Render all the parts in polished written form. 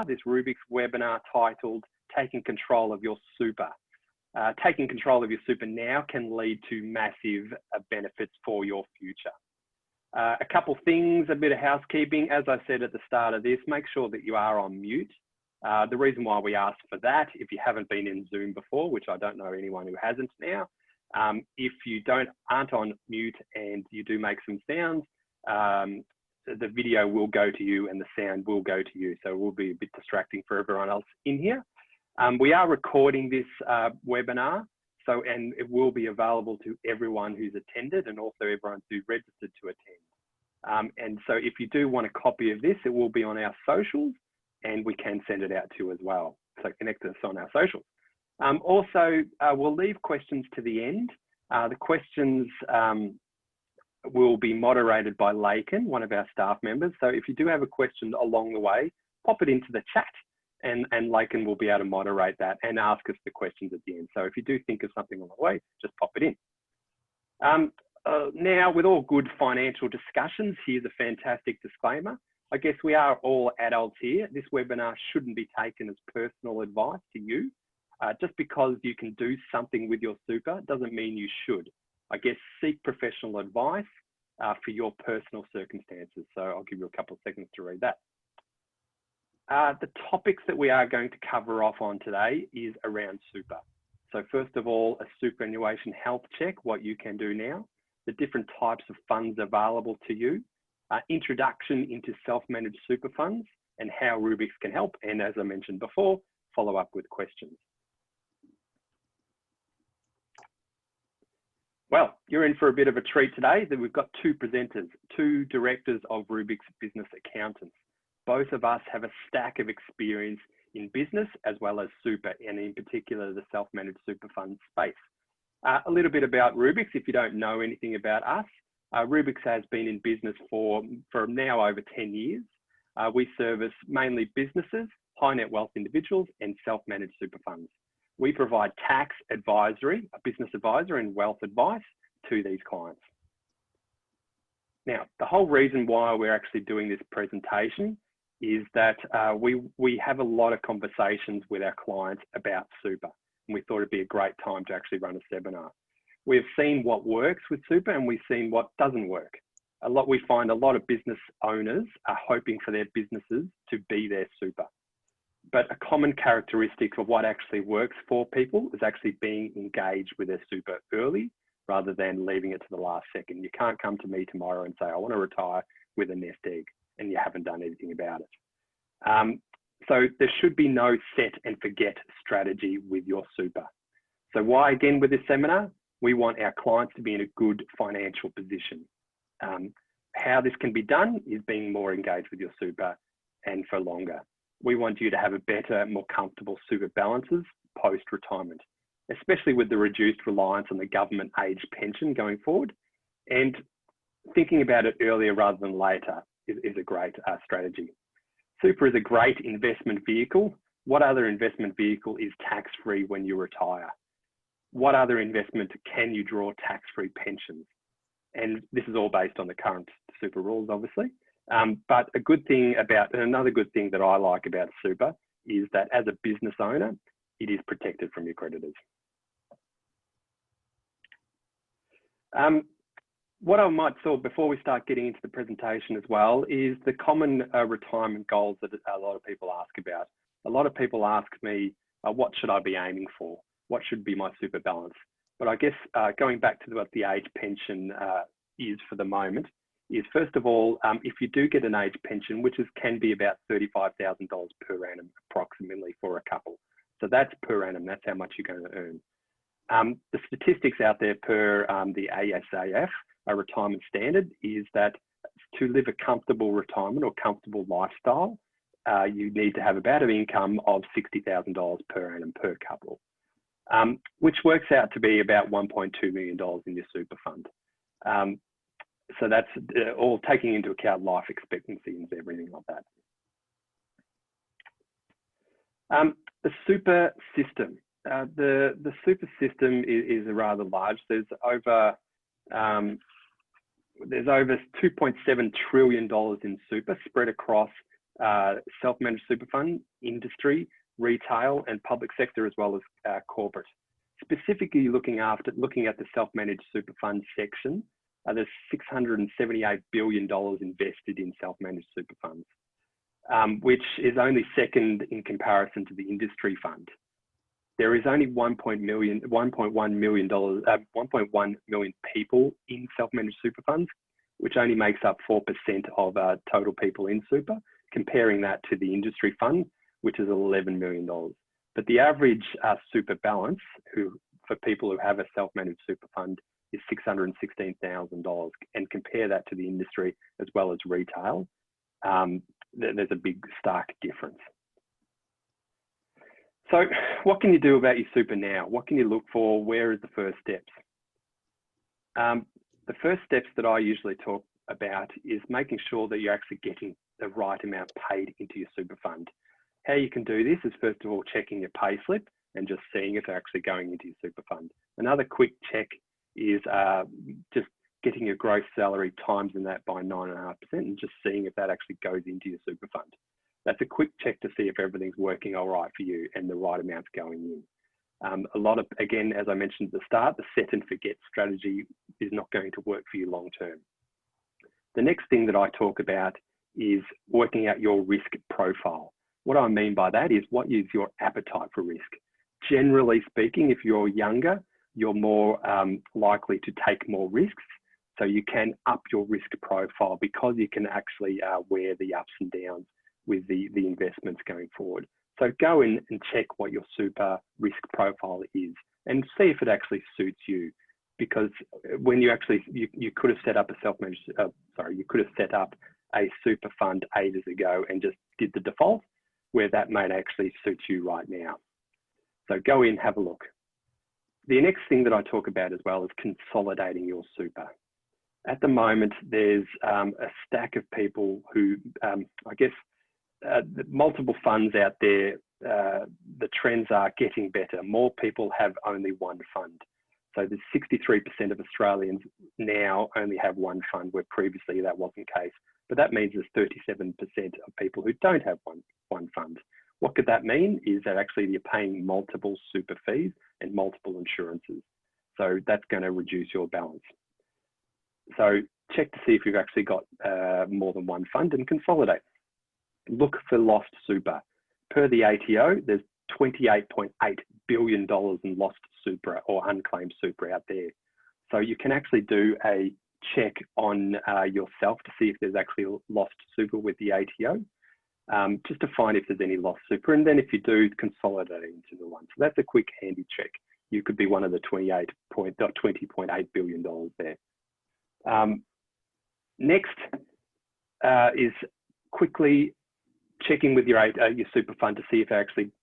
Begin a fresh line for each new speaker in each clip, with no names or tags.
this Rubiix webinar titled Taking Control of Your Super. Taking control of your super now can lead to massive benefits for your future. A couple things, a bit of housekeeping. As I said at the start of this, make sure that you are on mute. The reason why we ask for that, if you haven't been in Zoom before, which I don't know anyone who hasn't now, if you aren't on mute and you do make some sounds, the video will go to you and the sound will go to you. So it will be a bit distracting for everyone else in here. We are recording this webinar, and it will be available to everyone who's attended and also everyone who registered to attend. And so if you do want a copy of this, it will be on our socials and we can send it out to you as well. So connect us on our socials. Also, we'll leave questions to the end. The questions will be moderated by Laken, one of our staff members. So if you do have a question along the way, pop it into the chat and Laken will be able to moderate that and ask us the questions at the end. So if you do think of something along the way, just pop it in. Now, with all good financial discussions, here's a fantastic disclaimer. I guess we are all adults here. This webinar shouldn't be taken as personal advice to you. Just because you can do something with your super doesn't mean you should. I guess seek professional advice for your personal circumstances. So I'll give you a couple of seconds to read that. The topics that we are going to cover off on today is around super. So first of all, a superannuation health check, what you can do now, the different types of funds available to you, introduction into self-managed super funds and how Rubiix can help. And as I mentioned before, follow up with questions. Well, you're in for a bit of a treat today. That we've got two presenters, two directors of Rubiix Business Accountants. Both of us have a stack of experience in business as well as super, and in particular, the self-managed super fund space. A little bit about Rubiix, if you don't know anything about us. Rubiix has been in business for now over 10 years. We service mainly businesses, high net wealth individuals, and self-managed super funds. We provide tax advisory, a business advisor, and wealth advice to these clients. Now, the whole reason why we're actually doing this presentation is that we have a lot of conversations with our clients about super, and we thought it'd be a great time to actually run a seminar. We've seen what works with super and we've seen what doesn't work. We find a lot of business owners are hoping for their businesses to be their super. But a common characteristic of what actually works for people is actually being engaged with their super early rather than leaving it to the last second. You can't come to me tomorrow and say, I want to retire with a nest egg, and you haven't done anything about it. So there should be no set and forget strategy with your super. So why again with this seminar? We want our clients to be in a good financial position. How this can be done is being more engaged with your super and for longer. We want you to have a better, more comfortable super balances post-retirement, especially with the reduced reliance on the government age pension going forward. And thinking about it earlier rather than later is a great strategy. Super is a great investment vehicle. What other investment vehicle is tax-free when you retire? What other investment can you draw tax-free pensions? And this is all based on the current super rules, obviously. But another good thing that I like about super is that as a business owner, it is protected from your creditors. What I might sort before we start getting into the presentation as well is the common retirement goals that a lot of people ask about. A lot of people ask me, what should I be aiming for? What should be my super balance? But I guess going back to what the age pension is for the moment, is first of all, if you do get an age pension, which can be about $35,000 per annum approximately for a couple. So that's per annum, that's how much you're going to earn. The statistics out there per the ASAF, a retirement standard, is that to live a comfortable retirement or comfortable lifestyle, you need to have about an income of $60,000 per annum per couple. Which works out to be about $1.2 million in your super fund. So that's all taking into account life expectancy and everything like that. The super system. The super system is rather large. There's over $2.7 trillion in super spread across self-managed super fund, industry, retail, and public sector, as well as corporate. Specifically looking at the self-managed super fund section, there's $678 billion invested in self-managed super funds, which is only second in comparison to the industry fund. There is only 1.1 million people in self-managed super funds, which only makes up 4% of total people in super, comparing that to the industry fund, which is $11 million. But the average super balance for people who have a self-managed super fund is $616,000, and compare that to the industry as well as retail, there's a big stark difference. So what can you do about your super now? What can you look for? Where is the first steps? The first steps that I usually talk about is making sure that you're actually getting the right amount paid into your super fund. How you can do this is, first of all, checking your pay slip and just seeing if they're actually going into your super fund. Another quick check is just getting your gross salary times in that by 9.5% and just seeing if that actually goes into your super fund. That's a quick check to see if everything's working all right for you and the right amount's going in. Again, as I mentioned at the start, the set and forget strategy is not going to work for you long term. The next thing that I talk about is working out your risk profile. What I mean by that is, what is your appetite for risk? Generally speaking, if you're younger, you're more likely to take more risks. So you can up your risk profile because you can actually wear the ups and downs with the investments going forward. So go in and check what your super risk profile is and see if it actually suits you. Because when you could have set up you could have set up a super fund ages ago and just did the default, where that may actually suit you right now. So go in, have a look. The next thing that I talk about as well is consolidating your super. At the moment, there's a stack of people who, multiple funds out there, the trends are getting better. More people have only one fund. So there's 63% of Australians now only have one fund, where previously that wasn't the case. But that means there's 37% of people who don't have one fund. What could that mean? Is that actually you're paying multiple super fees and multiple insurances. So that's going to reduce your balance. So check to see if you've actually got more than one fund and consolidate. Look for lost super. Per the ATO, there's $28.8 billion in lost super or unclaimed super out there. So you can actually do a check on yourself to see if there's actually lost super with the ATO, just to find if there's any lost super. And then if you do, consolidate it into the one. So that's a quick handy check. You could be one of the $20.8 billion there. Next is quickly checking with your super fund to see if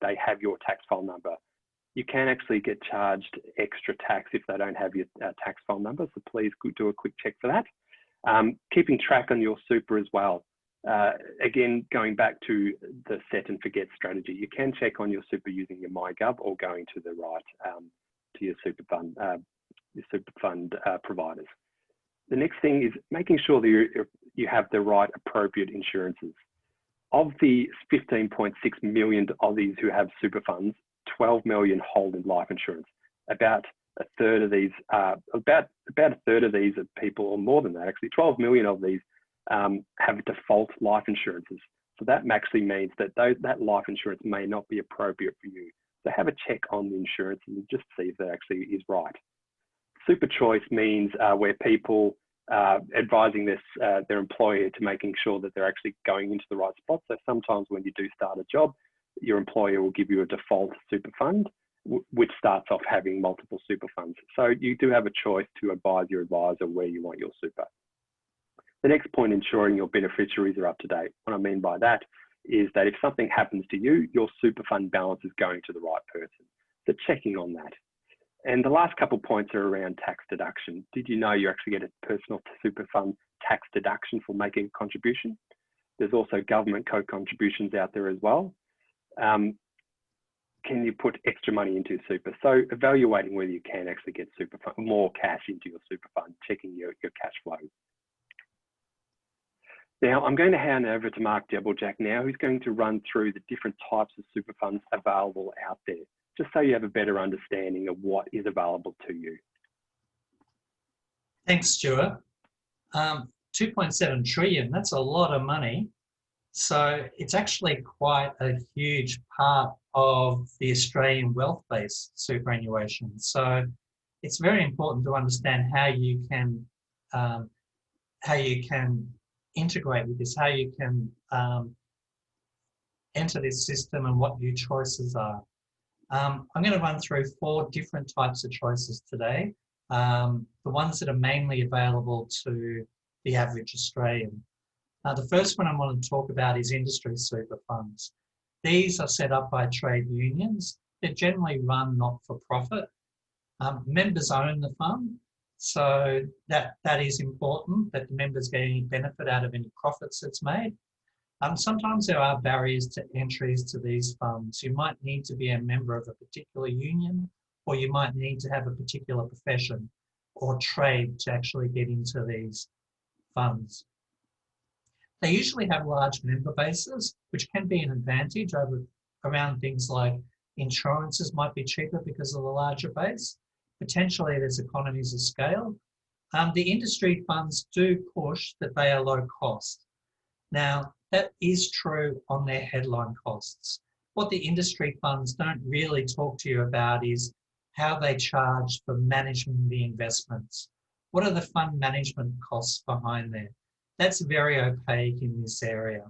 they have your tax file number. You can actually get charged extra tax if they don't have your tax file number, so please do a quick check for that. Keeping track on your super as well. Again, going back to the set and forget strategy, you can check on your super using your MyGov or going to the right to your super fund providers. The next thing is making sure that you have the right appropriate insurances. Of the 15.6 million Aussies who have super funds, 12 million hold in life insurance. About a third of these are people, or more than that actually, 12 million of these have default life insurances. So that actually means that that life insurance may not be appropriate for you. So have a check on the insurance and just see if that actually is right. Super choice means where people advising their employer to making sure that they're actually going into the right spot. So sometimes when you do start a job, your employer will give you a default super fund, which starts off having multiple super funds. So you do have a choice to advise your advisor where you want your super. The next point, ensuring your beneficiaries are up to date. What I mean by that is that if something happens to you, your super fund balance is going to the right person. So checking on that. And the last couple of points are around tax deduction. Did you know you actually get a personal super fund tax deduction for making a contribution? There's also government co-contributions out there as well. Can you put extra money into super? So evaluating whether you can actually get super fund, more cash into your super fund, checking your cash flow. Now, I'm going to hand over to Mark Debblejack now, who's going to run through the different types of super funds available out there, just so you have a better understanding of what is available to you.
Thanks, Stuart. 2.7 trillion, that's a lot of money. So it's actually quite a huge part of the Australian wealth-based superannuation. So it's very important to understand how you can integrate with this, how you can enter this system and what your choices are. I'm going to run through 4 different types of choices today, the ones that are mainly available to the average Australian. The first one I want to talk about is industry super funds. These are set up by trade unions. They're generally run not for profit. Members own the fund, so that is important, that the members get any benefit out of any profits that's made. Sometimes there are barriers to entries to these funds. You might need to be a member of a particular union, or you might need to have a particular profession or trade to actually get into these funds. They usually have large member bases, which can be an advantage around things like insurances might be cheaper because of the larger base. Potentially there's economies of scale. The industry funds do push that they are low cost. Now, that is true on their headline costs. What the industry funds don't really talk to you about is how they charge for managing the investments. What are the fund management costs behind there? That's very opaque in this area.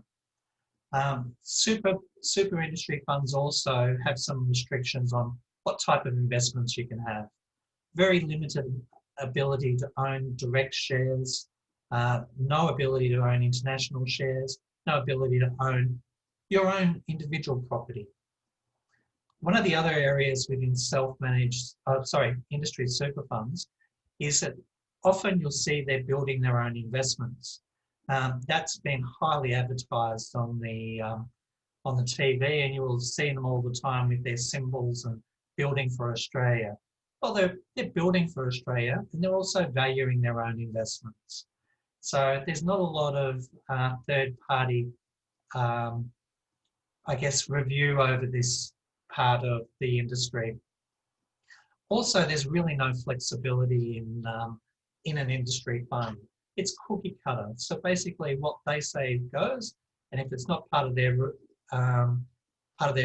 Super industry funds also have some restrictions on what type of investments you can have. Very limited ability to own direct shares, no ability to own international shares, no ability to own your own individual property. One of the other areas within industry super funds is that often you'll see they're building their own investments. That's been highly advertised on the TV, and you will see them all the time with their symbols and building for Australia. Well, they're building for Australia, and they're also valuing their own investments. So there's not a lot of third-party, review over this part of the industry. Also, there's really no flexibility in an industry fund. It's cookie cutter. So basically, what they say goes, and if it's not part of their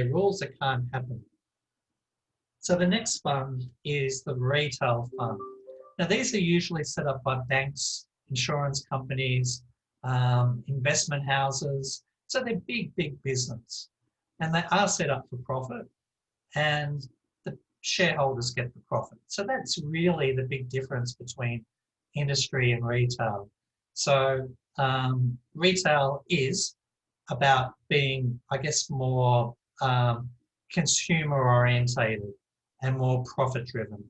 rules, it can't happen. So the next fund is the retail fund. Now, these are usually set up by banks, insurance companies, investment houses. So they're big business, and they are set up for profit, and the shareholders get the profit. So that's really the big difference between industry and retail. So retail is about being, more consumer orientated and more profit driven.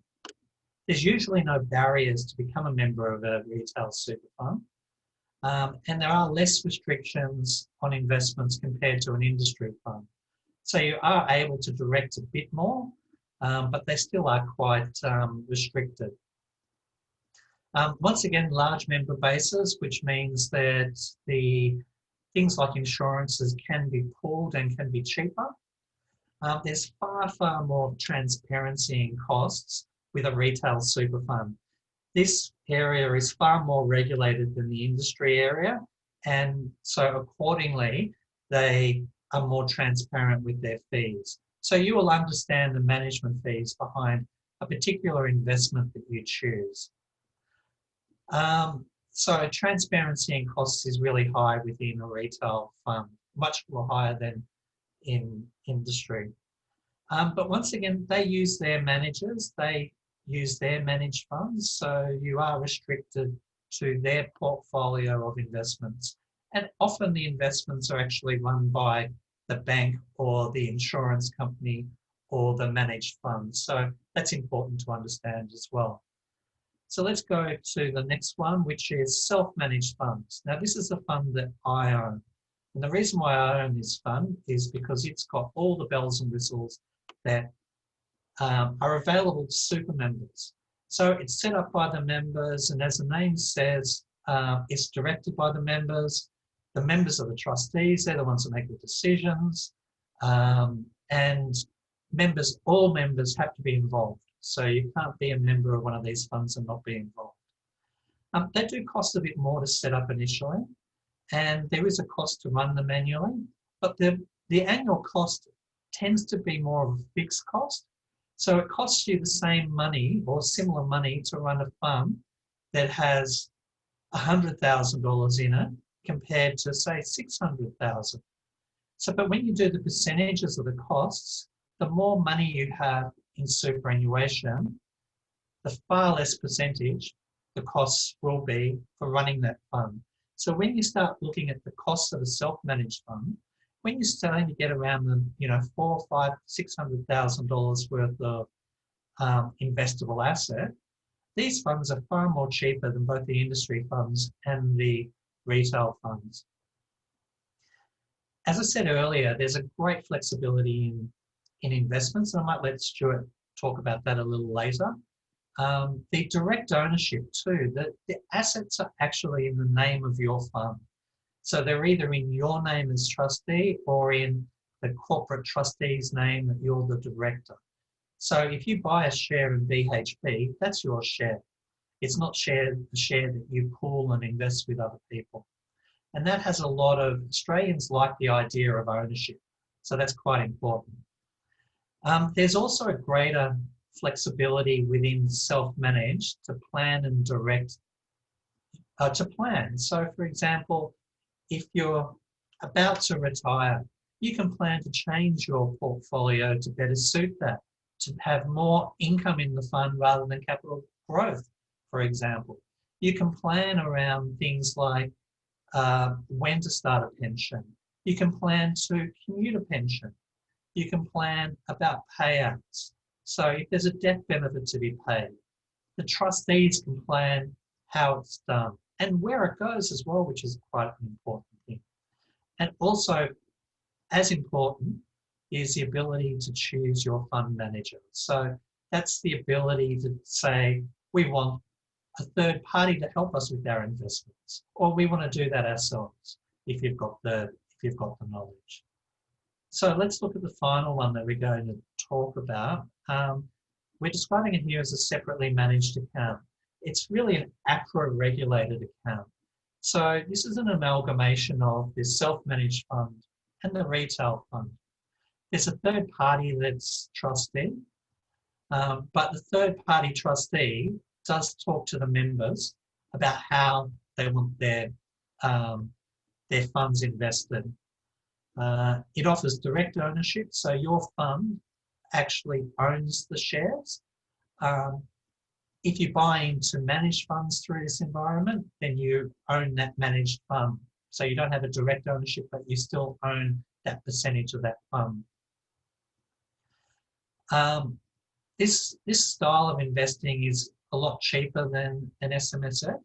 There's usually no barriers to become a member of a retail super fund, and there are less restrictions on investments compared to an industry fund. So you are able to direct a bit more, but they still are quite restricted. Once again, large member bases, which means that the things like insurances can be pooled and can be cheaper. There's far more transparency in costs with a retail super fund. This area is far more regulated than the industry area, and so accordingly, they are more transparent with their fees. So you will understand the management fees behind a particular investment that you choose. So transparency in costs is really high within a retail fund, much more higher than in industry. But once again, they use their managers, they use their managed funds, so you are restricted to their portfolio of investments. And often the investments are actually run by the bank or the insurance company or the managed fund. So that's important to understand as well. So let's go to the next one, which is self-managed funds. Now, this is a fund that I own. And the reason why I own this fund is because it's got all the bells and whistles that are available to super members. So it's set up by the members, and as the name says, it's directed by the members. The members of the trustees, they're the ones that make the decisions, and all members have to be involved. So you can't be a member of one of these funds and not be involved. They do cost a bit more to set up initially, and there is a cost to run them manually, but the annual cost tends to be more of a fixed cost. So it costs you the same money or similar money to run a fund that has $100,000 in it compared to, say, $600,000. So, but when you do the percentages of the costs, the more money you have in superannuation, the far less percentage the costs will be for running that fund. So when you start looking at the costs of a self-managed fund, when you're starting to get around the, $400,000, $500,000, $600,000 worth of investable asset, these funds are far more cheaper than both the industry funds and the retail funds. As I said earlier, there's a great flexibility in investments, and I might let Stuart talk about that a little later. The direct ownership too, the assets are actually in the name of your fund. So they're either in your name as trustee or in the corporate trustee's name that you're the director. So if you buy a share in BHP, that's your share. It's not a share that you pool and invest with other people. And that has a lot of, Australians like the idea of ownership. So that's quite important. There's also a greater flexibility within self-managed to plan and direct, to plan. So for example, if you're about to retire, you can plan to change your portfolio to better suit that, to have more income in the fund rather than capital growth, for example. You can plan around things like when to start a pension. You can plan to commute a pension. You can plan about payouts. So if there's a death benefit to be paid, the trustees can plan how it's done and where it goes as well, which is quite an important thing. And also, as important, is the ability to choose your fund manager. So that's the ability to say, we want a third party to help us with our investments, or we want to do that ourselves if you've got the knowledge. So let's look at the final one that we're going to talk about. We're describing it here as a separately managed account. It's really an APRA-regulated account. So this is an amalgamation of this self-managed fund and the retail fund. There's a third party that's trustee, but the third party trustee does talk to the members about how they want their funds invested. It offers direct ownership, so your fund actually owns the shares. If you buy into managed funds through this environment, then you own that managed fund. So you don't have a direct ownership, but you still own that percentage of that fund. This style of investing is a lot cheaper than an SMSF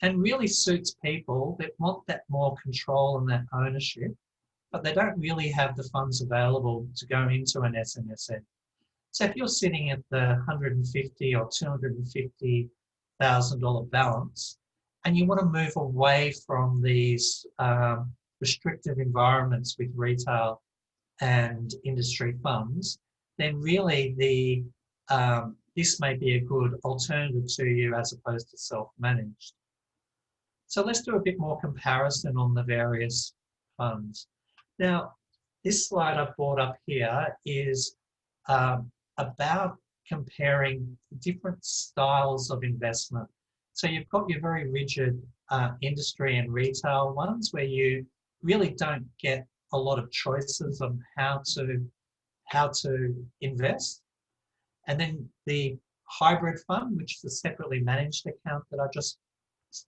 and really suits people that want that more control and that ownership, but they don't really have the funds available to go into an SMSF. So if you're sitting at the $150,000 or $250,000 balance and you want to move away from these restrictive environments with retail and industry funds, then really this may be a good alternative to you as opposed to self-managed. So let's do a bit more comparison on the various funds. Now, this slide I brought up here is about comparing different styles of investment. So you've got your very rigid industry and retail ones where you really don't get a lot of choices on how to invest. And then the hybrid fund, which is a separately managed account that I just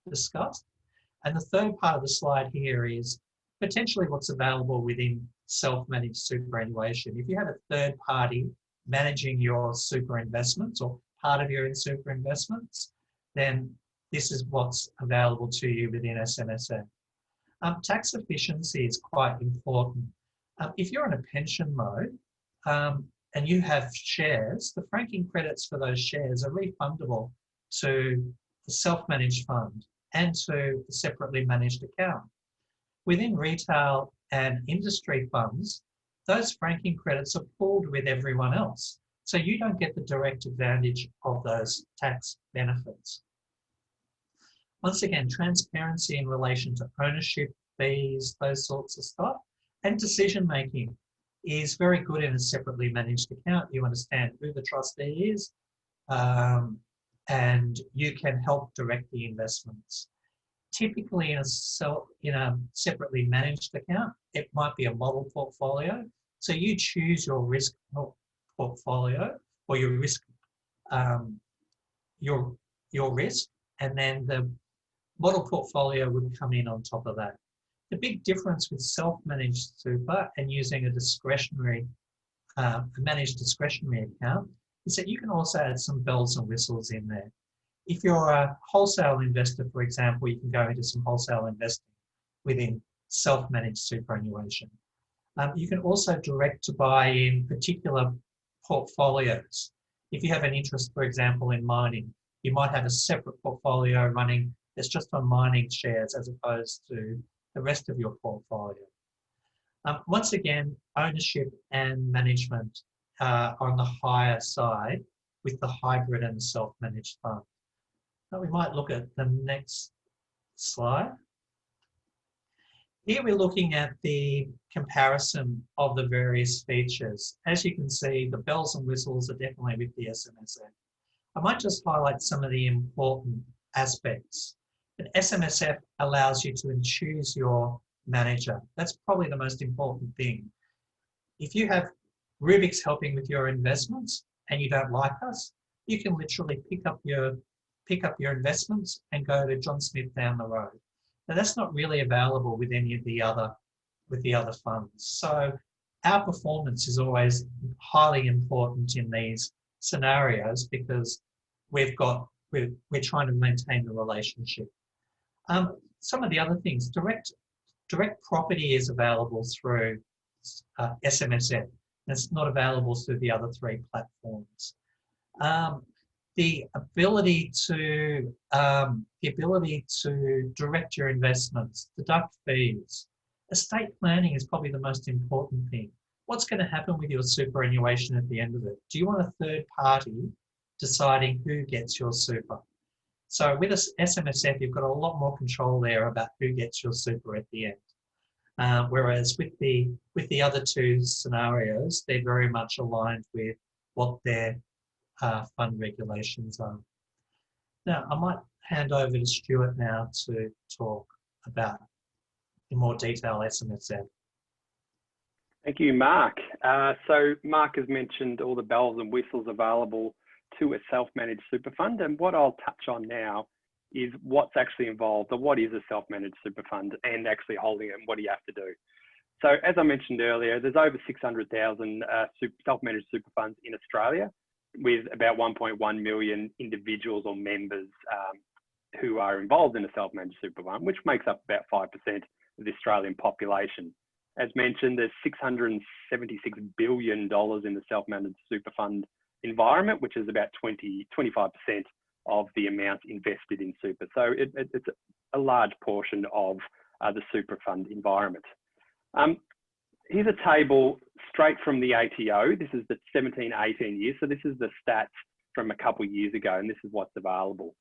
discussed. And the third part of the slide here is potentially what's available within self-managed superannuation. If you have a third party managing your super investments or part of your super investments, then this is what's available to you within SMSF. Tax efficiency is quite important. If you're in a pension mode and you have shares, the franking credits for those shares are refundable to the self-managed fund and to the separately managed account. Within retail and industry funds, those franking credits are pooled with everyone else. So you don't get the direct advantage of those tax benefits. Once again, transparency in relation to ownership, fees, those sorts of stuff, and decision making is very good in a separately managed account. You understand who the trustee is, and you can help direct the investments. Typically in a separately managed account, it might be a model portfolio. So you choose your risk portfolio or your risk, your risk, and then the model portfolio would come in on top of that. The big difference with self-managed super and using a discretionary, managed discretionary account is that you can also add some bells and whistles in there. If you're a wholesale investor, for example, you can go into some wholesale investing within self-managed superannuation. You can also direct to buy in particular portfolios. If you have an interest, for example, in mining, you might have a separate portfolio running that's just on mining shares as opposed to the rest of your portfolio. Once again, ownership and management are on the higher side with the hybrid and the self-managed fund. Now we might look at the next slide. Here we're looking at the comparison of the various features. As you can see, the bells and whistles are definitely with the SMSF. I might just highlight some of the important aspects. An SMSF allows you to choose your manager. That's probably the most important thing. If you have Rubiix helping with your investments and you don't like us, you can literally pick up your investments and go to John Smith down the road. Now that's not really available with any of the other funds. So our performance is always highly important in these scenarios because we're trying to maintain the relationship. Some of the other things, direct property is available through SMSF. It's not available through the other three platforms. The ability to direct your investments, deduct fees. Estate planning is probably the most important thing. What's going to happen with your superannuation at the end of it? Do you want a third party deciding who gets your super? So with SMSF, you've got a lot more control there about who gets your super at the end. Whereas with the other two scenarios, they're very much aligned with what their fund regulations are. Now, I might hand over to Stuart now to talk about in more detail SMSF.
Thank you, Mark. So Mark has mentioned all the bells and whistles available to a self-managed super fund, and what I'll touch on now is what's actually involved, or what is a self-managed super fund and actually holding it, and what do you have to do. So as I mentioned earlier, there's over 600,000 self-managed super funds in Australia, with about 1.1 million individuals or members who are involved in a self-managed super fund, which makes up about 5% of the Australian population. As mentioned, there's $676 billion in the self-managed super fund environment, which is about 25% of the amount invested in super. So it's a large portion of the super fund environment. Here's a table straight from the ATO. This is the 17-18 years. So this is the stats from a couple of years ago, and this is what's available.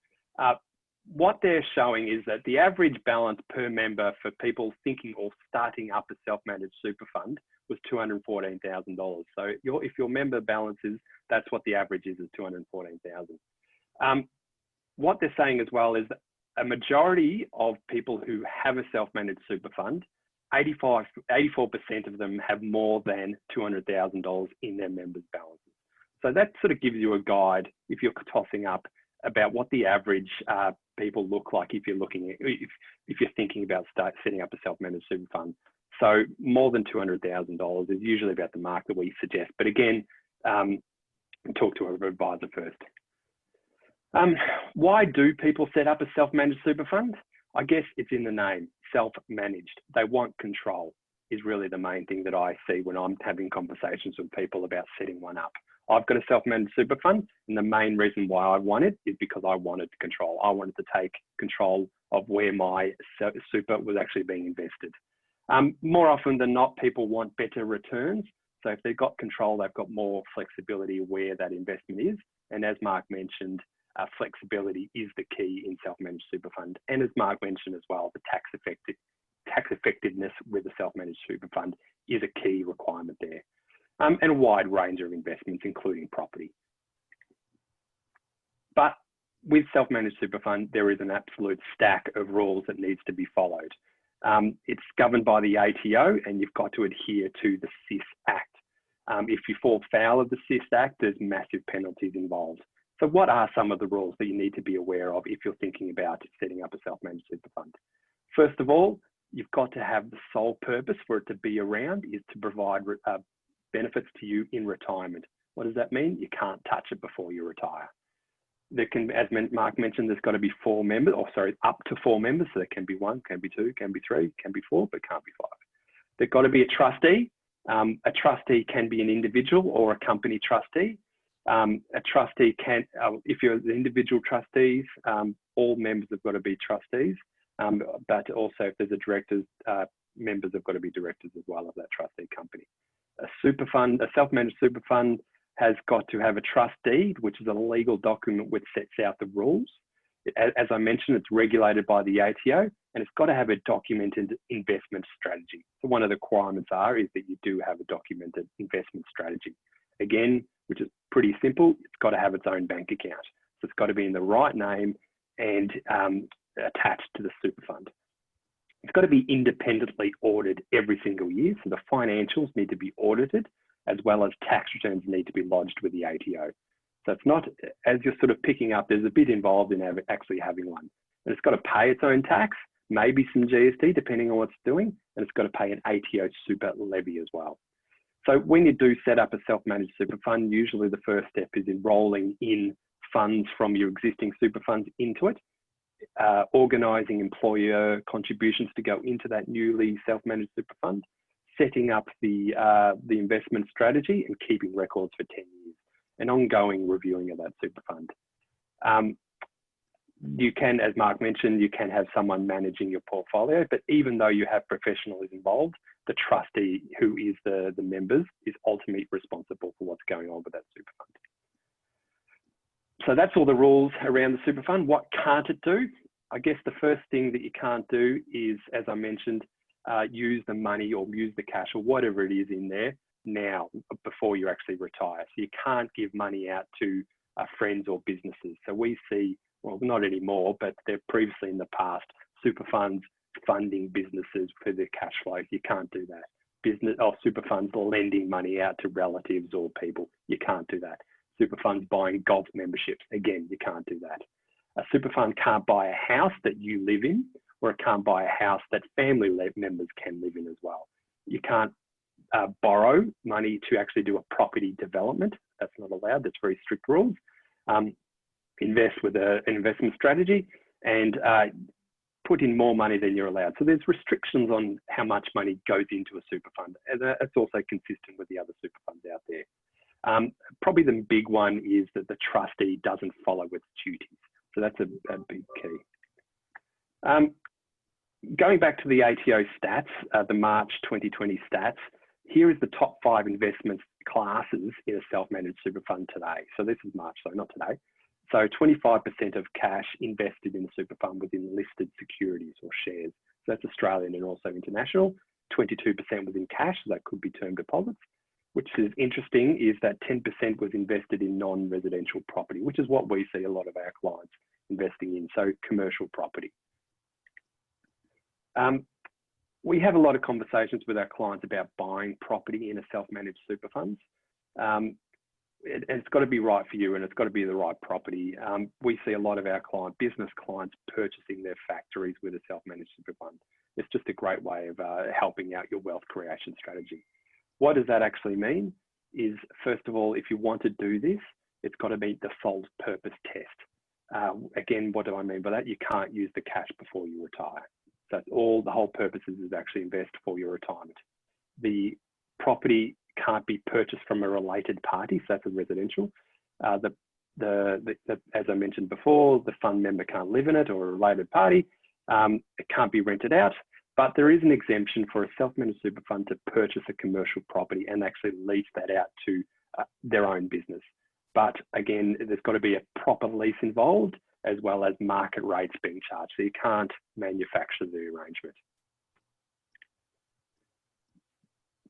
What they're showing is that the average balance per member for people thinking or starting up a self-managed super fund was $214,000. So if your member balance is, that's what the average is $214,000. What they're saying as well is that a majority of people who have a self-managed super fund, 84% of them have more than $200,000 in their members' balances. So that sort of gives you a guide if you're tossing up about what the average people look like if you're looking at, if you're thinking about setting up a self-managed super fund. So more than $200,000 is usually about the mark that we suggest. But again, talk to an advisor first. Why do people set up a self-managed super fund? I guess it's in the name, self-managed. They want control is really the main thing that I see when I'm having conversations with people about setting one up. I've got a self-managed super fund, and the main reason why I want it is because I wanted control. I wanted to take control of where my super was actually being invested. More often than not, people want better returns. So if they've got control, they've got more flexibility where that investment is. And as Mark mentioned, flexibility is the key in self-managed super fund. And as Mark mentioned as well, the tax effectiveness with a self-managed super fund is a key requirement there. And a wide range of investments, including property. But with self-managed super fund, there is an absolute stack of rules that needs to be followed. It's governed by the ATO, and you've got to adhere to the SIS Act. If you fall foul of the SIS Act, there's massive penalties involved. So what are some of the rules that you need to be aware of if you're thinking about setting up a self-managed super fund? First of all, you've got to have the sole purpose for it to be around is to provide benefits to you in retirement. What does that mean? You can't touch it before you retire. There can, as Mark mentioned, there's got to be 4 members, or sorry, up to 4 members. So there can be 1, can be 2, can be 3, can be 4, but can't be 5. There's got to be a trustee. A trustee can be an individual or a company trustee. A trustee can, if you're the individual trustees, all members have got to be trustees. But also if there's a directors, members have got to be directors as well of that trustee company. A super fund, a self-managed super fund has got to have a trust deed, which is a legal document which sets out the rules. As I mentioned, it's regulated by the ATO, and it's got to have a documented investment strategy. So one of the requirements is that you do have a documented investment strategy. Again, which is pretty simple, it's got to have its own bank account. So it's got to be in the right name and attached to the super fund. It's got to be independently audited every single year. So the financials need to be audited, as well as tax returns need to be lodged with the ATO. So it's not, as you're sort of picking up, there's a bit involved in actually having one. And it's got to pay its own tax, maybe some GST, depending on what it's doing, and it's got to pay an ATO super levy as well. So when you do set up a self-managed super fund, usually the first step is enrolling in funds from your existing super funds into it, organising employer contributions to go into that newly self-managed super fund, setting up the investment strategy and keeping records for 10 years, and ongoing reviewing of that super fund. You can, as Mark mentioned, you can have someone managing your portfolio, but even though you have professionals involved, the trustee, who is the members, is ultimately responsible for what's going on with that super fund. So that's all the rules around the super fund. What can't it do? I guess the first thing that you can't do is, as I mentioned, use the money or use the cash or whatever it is in there now before you actually retire. So you can't give money out to friends or businesses. So we see, well, not anymore, but they're previously in the past, super funds funding businesses for their cash flow. You can't do that. Business or super funds lending money out to relatives or people. You can't do that. Super funds buying golf memberships. Again, you can't do that. A super fund can't buy a house that you live in, or it can't buy a house that family members can live in as well. You can't borrow money to actually do a property development. That's not allowed. That's very strict rules. Invest with an investment strategy and put in more money than you're allowed. So there's restrictions on how much money goes into a super fund. And that's also consistent with the other super funds out there. Probably the big one is that the trustee doesn't follow its duties. So that's a big key. Going back to the ATO stats, the March 2020 stats, here is the top 5 investment classes in a self-managed super fund today. So this is March, so not today. So 25% of cash invested in the super fund within listed securities or shares. So that's Australian and also international. 22% within cash, so that could be term deposits. Which is interesting is that 10% was invested in non-residential property, which is what we see a lot of our clients investing in, so commercial property. We have a lot of conversations with our clients about buying property in a self-managed super fund. It's got to be right for you and it's got to be the right property. We see a lot of our business clients purchasing their factories with a self-managed super fund. It's just a great way of helping out your wealth creation strategy. What does that actually mean? Is first of all, if you want to do this, it's got to meet the sole purpose test. Again, what do I mean by that? You can't use the cash before you retire. So the whole purpose is actually invest for your retirement. The property can't be purchased from a related party, so that's a residential. As I mentioned before, the fund member can't live in it or a related party. It can't be rented out, But there is an exemption for a self-managed super fund to purchase a commercial property and actually lease that out to their own business. But again, there's got to be a proper lease involved, as well as market rates being charged. So you can't manufacture the arrangement.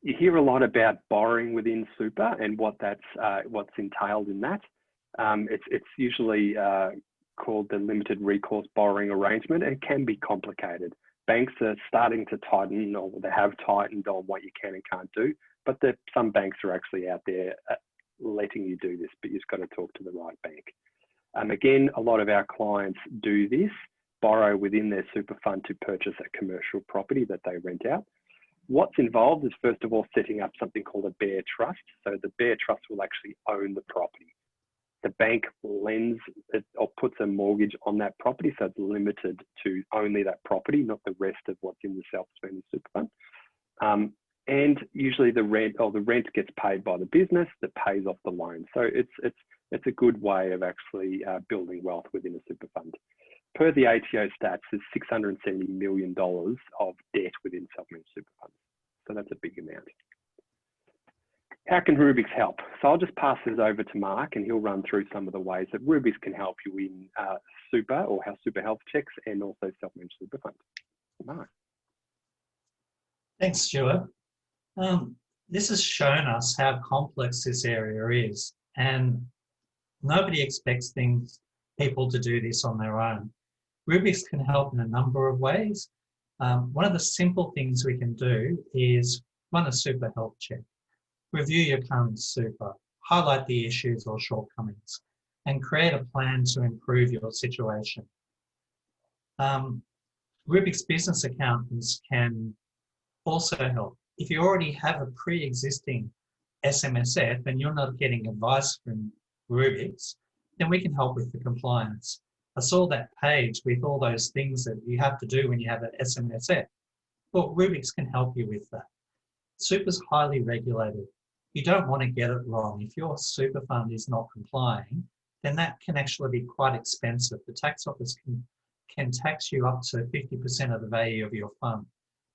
You hear a lot about borrowing within super and what's entailed in that. It's usually called the limited recourse borrowing arrangement, and it can be complicated. Banks are starting to tighten, or they have tightened on what you can and can't do, but some banks are actually out there letting you do this, but you've got to talk to the right bank. Again, a lot of our clients do this, borrow within their super fund to purchase a commercial property that they rent out. What's involved is, first of all, setting up something called a bare trust. So the bare trust will actually own the property. The bank lends it or puts a mortgage on that property, so it's limited to only that property, not the rest of what's in the self-managed super fund. And usually the rent gets paid by the business that pays off the loan. So it's a good way of actually building wealth within a super fund. Per the ATO stats, there's $670 million of debt within self-managed super funds. So that's a big amount. How can Rubiix help? So I'll just pass this over to Mark, and he'll run through some of the ways that Rubiix can help you in super, or how super health checks, and also self-managed super funds. Mark.
Thanks, Stuart. This has shown us how complex this area is, and nobody expects people to do this on their own. Rubiix can help in a number of ways. One of the simple things we can do is run a super health check. Review your current super, highlight the issues or shortcomings, and create a plan to improve your situation. Rubiix business accountants can also help. If you already have a pre-existing SMSF and you're not getting advice from Rubiix, then we can help with the compliance. I saw that page with all those things that you have to do when you have an SMSF. Well, Rubiix can help you with that. Super's highly regulated. You don't want to get it wrong. If your super fund is not complying, then that can actually be quite expensive. The tax office can tax you up to 50% of the value of your fund.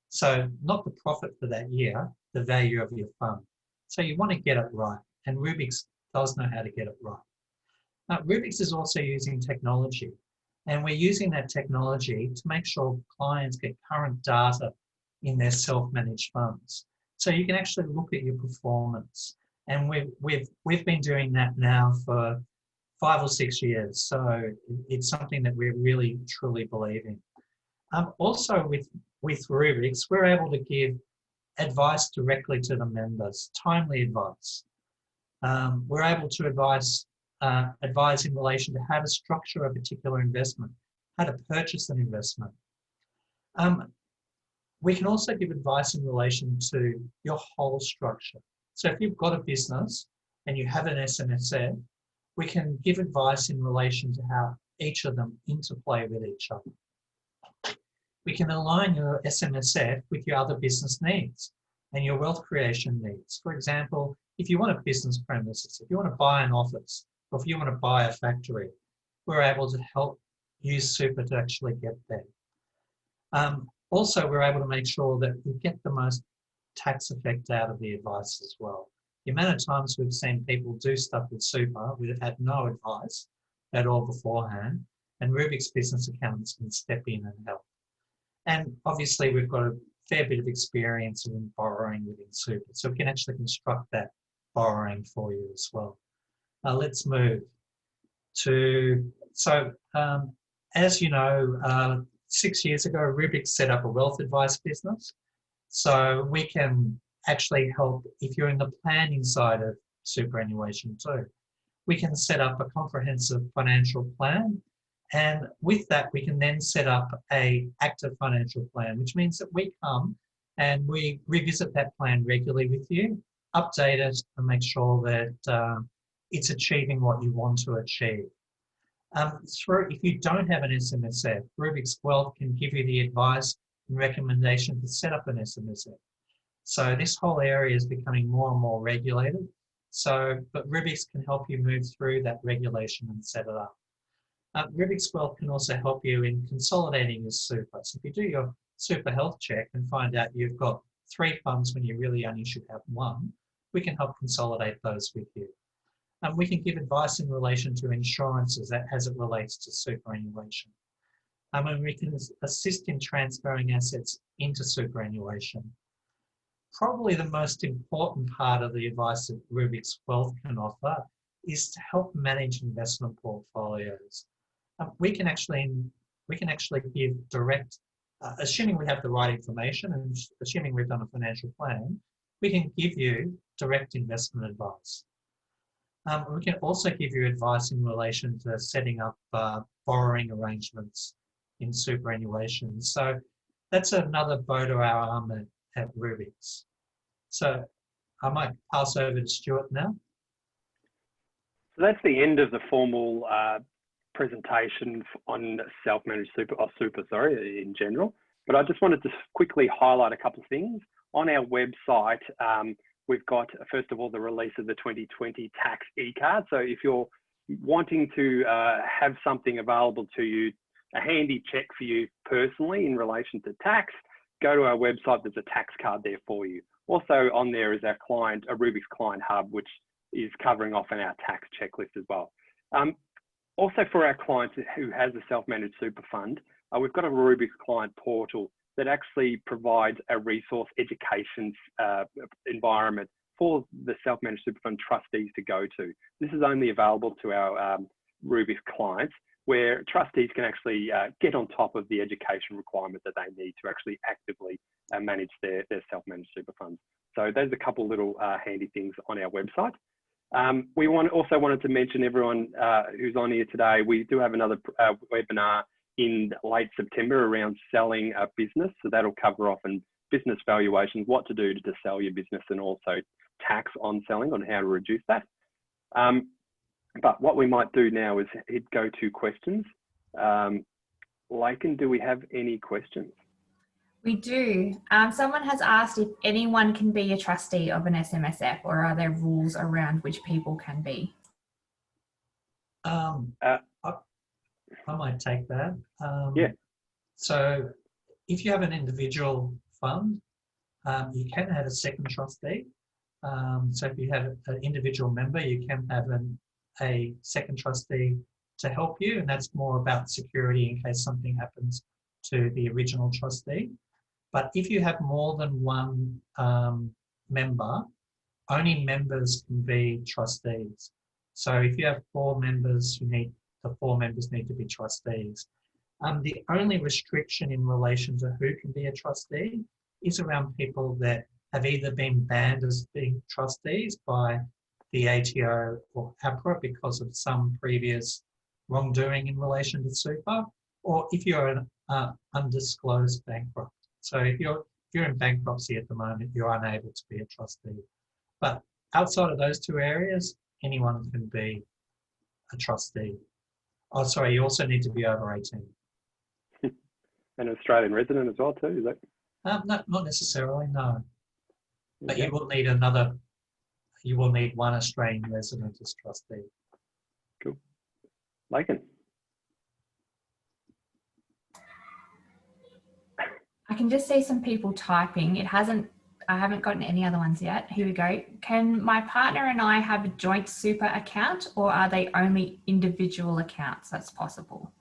So not the profit for that year, the value of your fund. So you want to get it right, and Rubiix does know how to get it right. Rubiix is also using technology, and we're using that technology to make sure clients get current data in their self-managed funds. So you can actually look at your performance, and we've been doing that now for 5 or 6 years. So it's something that we really truly believe in. Also with Rubiix, we're able to give advice directly to the members, timely advice. We're able to advise in relation to how to structure a particular investment, how to purchase an investment. We can also give advice in relation to your whole structure. So if you've got a business and you have an SMSF, we can give advice in relation to how each of them interplay with each other. We can align your SMSF with your other business needs and your wealth creation needs. For example, if you want a business premises, if you want to buy an office, or if you want to buy a factory, we're able to help use super to actually get there. Also, we're able to make sure that we get the most tax effect out of the advice as well. The amount of times we've seen people do stuff with super, we've had no advice at all beforehand, and Rubiix business accountants can step in and help. And obviously, we've got a fair bit of experience in borrowing within super, so we can actually construct that borrowing for you as well. Let's move to, as you know, 6 years ago, Rubiix set up a wealth advice business. So we can actually help if you're in the planning side of superannuation too. We can set up a comprehensive financial plan. And with that, we can then set up an active financial plan, which means that we come and we revisit that plan regularly with you, update it, and make sure that it's achieving what you want to achieve. If you don't have an SMSF, Rubiix Wealth can give you the advice and recommendation to set up an SMSF. So this whole area is becoming more and more regulated. But Rubiix can help you move through that regulation and set it up. Rubiix Wealth can also help you in consolidating your super. So if you do your super health check and find out you've got 3 funds when you really only should have 1, we can help consolidate those with you. And we can give advice in relation to insurances as it relates to superannuation. And we can assist in transferring assets into superannuation. Probably the most important part of the advice that Rubiix Wealth can offer is to help manage investment portfolios. We can actually give direct, assuming we have the right information and assuming we've done a financial plan, we can give you direct investment advice. We can also give you advice in relation to setting up borrowing arrangements in superannuation. So that's another bow to our arm at Rubiix. So I might pass over to Stuart now.
So that's the end of the formal presentation on self-managed super, in general. But I just wanted to quickly highlight a couple of things. On our website, we've got, first of all, the release of the 2020 tax e-card. So if you're wanting to have something available to you, a handy check for you personally in relation to tax, go to our website, there's a tax card there for you. Also on there is our client, a Rubiix Client Hub, which is covering off on our tax checklist as well. Also for our clients who has a self-managed super fund, we've got a Rubiix Client Portal that actually provides a resource education environment for the self-managed super fund trustees to go to. This is only available to our Rubiix clients, where trustees can actually get on top of the education requirement that they need to actually actively manage their self-managed super funds. So there's a couple little handy things on our website. We also wanted to mention everyone who's on here today, we do have another webinar in late September around selling a business. So that'll cover off in business valuations, what to do to sell your business, and also tax on selling, on how to reduce that. But what we might do now is go to questions. Lakin, do we have any questions?
We do. Someone has asked if anyone can be a trustee of an SMSF, or are there rules around which people can be?
I might take that.
Yeah.
So if you have an individual fund, you can have a second trustee. So if you have an individual member, you can have a second trustee to help you, and that's more about security in case something happens to the original trustee. But if you have more than one member, only members can be trustees. So if you have 4 members, the 4 members need to be trustees. The only restriction in relation to who can be a trustee is around people that have either been banned as being trustees by the ATO or APRA because of some previous wrongdoing in relation to super, or if you're an undisclosed bankrupt. So if you're in bankruptcy at the moment, you're unable to be a trustee. But outside of those 2 areas, anyone can be a trustee. Oh, sorry, you also need to be over 18.
An Australian resident as well too, is that?
No, not necessarily, no. But
Okay.
you will need 1 Australian resident as trustee.
Cool. Lakin.
I can just see some people typing. I haven't gotten any other ones yet. Here we go. Can my partner and I have a joint super account, or are they only individual accounts that's possible?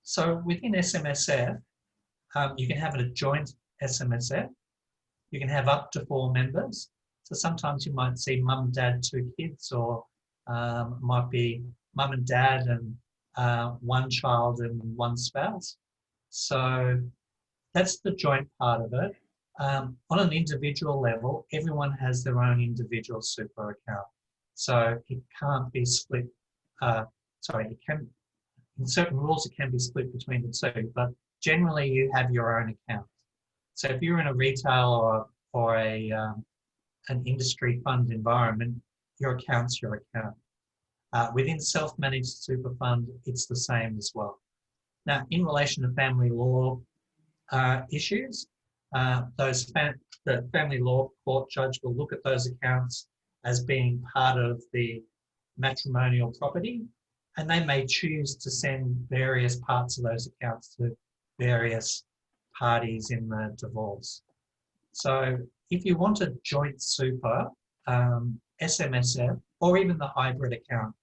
So within SMSF, you can have a joint SMSF. You can have up to 4 members. So sometimes you might see mum, dad, 2 kids, or might be mum and dad and 1 child and 1 spouse. So that's the joint part of it. On an individual level, everyone has their own individual super account. So it can't be split. In certain rules, it can be split between the 2, but generally you have your own account. So if you're in a retail or an industry fund environment, your account's your account. Within self-managed super fund, it's the same as well. Now, in relation to family law issues, the family law court judge will look at those accounts as being part of the matrimonial property, and they may choose to send various parts of those accounts to various parties in the divorce. So if you want a joint super, SMSF, or even the hybrid account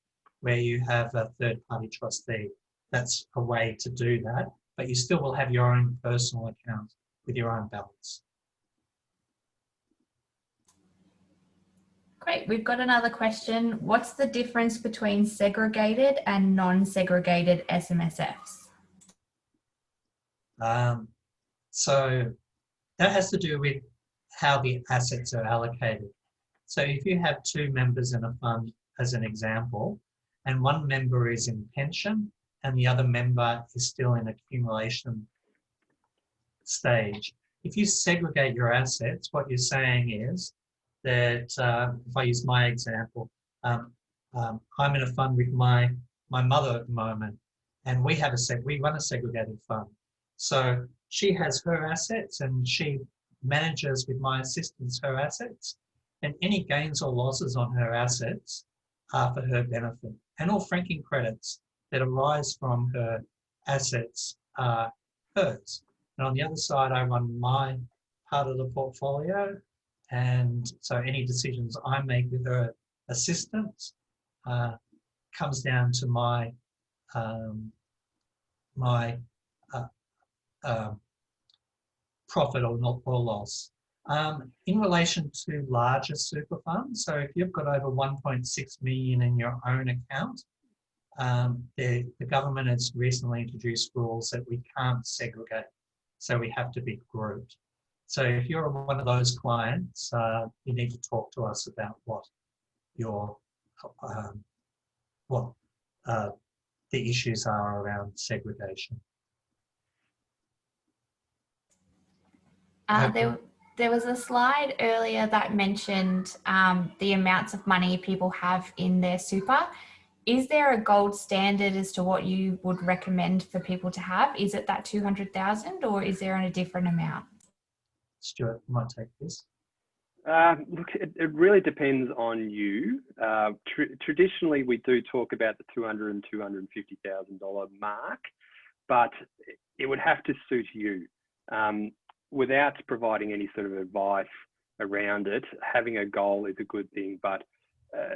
where you have a third-party trustee, that's a way to do that, but you still will have your own personal account with your own balance.
Great. We've got another question. What's the difference between segregated and non-segregated SMSFs?
So that has to do with how the assets are allocated. So if you have two members in a fund, as an example, and one member is in pension and the other member is still in accumulation stage, if you segregate your assets, what you're saying is that, if I use my example, I'm in a fund with my mother at the moment, and we run a segregated fund. So she has her assets and she manages with my assistance her assets, and any gains or losses on her assets are for her benefit. And all franking credits that arise from her assets are hers. And on the other side, I run my part of the portfolio. And so any decisions I make with her assistance comes down to my profit or loss. In relation to larger super funds, so if you've got over 1.6 million in your own account, the government has recently introduced rules that we can't segregate, so we have to be grouped. So if you're one of those clients, you need to talk to us about what the issues are around segregation.
There was a slide earlier that mentioned the amounts of money people have in their super. Is there a gold standard as to what you would recommend for people to have? Is it that 200,000 or is there a different amount?
Stuart, you might take this.
Look, it really depends on you. Traditionally, we do talk about the $200,000 and $250,000 mark, but it would have to suit you. Without providing any sort of advice around it, having a goal is a good thing, but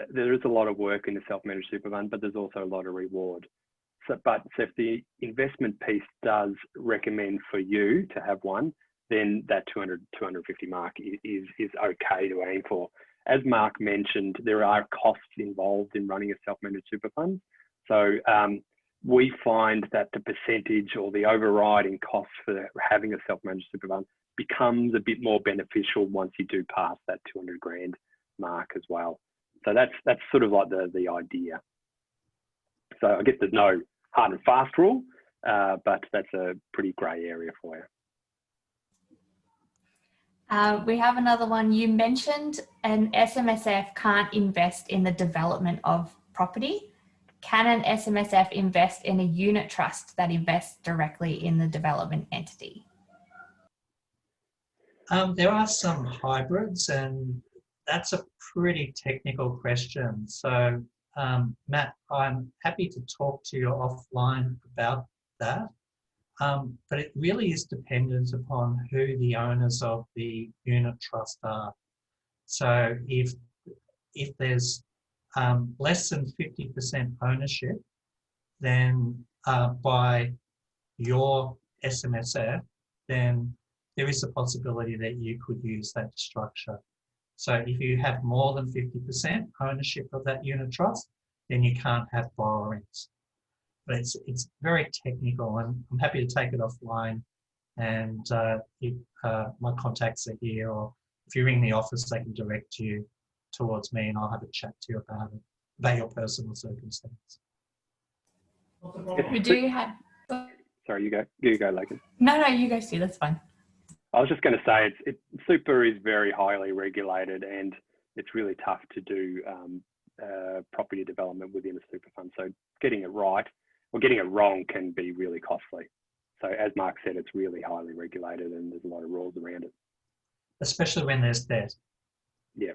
there is a lot of work in the self-managed super fund, but there's also a lot of reward. So if the investment piece does recommend for you to have one, then that 200, 250 mark is okay to aim for. As Mark mentioned, there are costs involved in running a self-managed super fund. So we find that the percentage or the overriding cost for having a self-managed super fund becomes a bit more beneficial once you do pass that 200 grand mark as well. So that's sort of like the idea. So I guess there's no hard and fast rule, but that's a pretty grey area for you.
We have another one. You mentioned an SMSF can't invest in the development of property. Can an SMSF invest in a unit trust that invests directly in the development entity?
There are some hybrids, and that's a pretty technical question. So, Matt, I'm happy to talk to you offline about that. But it really is dependent upon who the owners of the unit trust are. So if there's less than 50% ownership, then by your SMSF, then there is a possibility that you could use that structure. So if you have more than 50% ownership of that unit trust, then you can't have borrowings. But it's very technical, and I'm happy to take it offline. And if my contacts are here, or if you ring the office, they can direct you towards me, and I'll have a chat to you about it, about your personal circumstance.
We do have.
Sorry, you go. You go, Logan.
No, you go, Stu. That's fine.
I was just going to say, super is very highly regulated, and it's really tough to do property development within a super fund. So getting it right or getting it wrong can be really costly. So as Mark said, it's really highly regulated, and there's a lot of rules around it.
Especially when there's debt.
Yeah.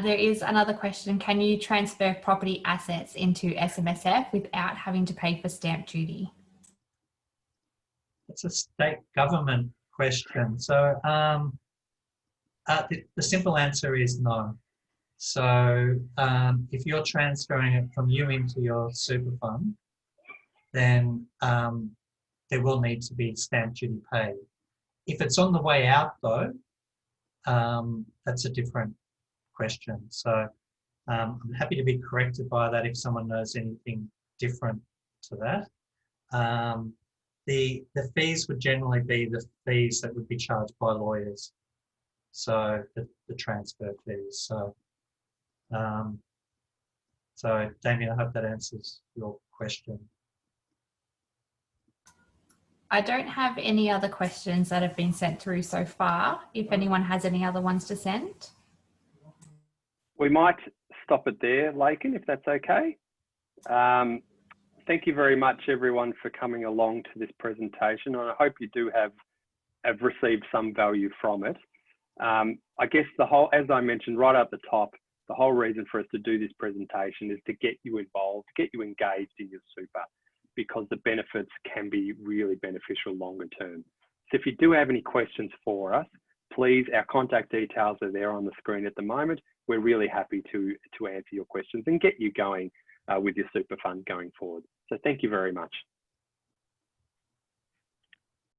There is another question. Can you transfer property assets into SMSF without having to pay for stamp duty?
It's a state government question. So the simple answer is no. So if you're transferring it from you into your super fund, then there will need to be stamp duty paid. If it's on the way out though, that's a different question. So I'm happy to be corrected by that if someone knows anything different to that. The fees would generally be the fees that would be charged by lawyers. So the transfer fees. So Damien, I hope that answers your question.
I don't have any other questions that have been sent through so far. If anyone has any other ones to send.
We might stop it there, Lakin, if that's okay. Thank you very much, everyone, for coming along to this presentation. And I hope you do have received some value from it. I guess as I mentioned right at the top, the whole reason for us to do this presentation is to get you involved, get you engaged in your super, because the benefits can be really beneficial longer term. So if you do have any questions for us, please, our contact details are there on the screen at the moment. We're really happy to answer your questions and get you going with your super fund going forward. So thank you very much.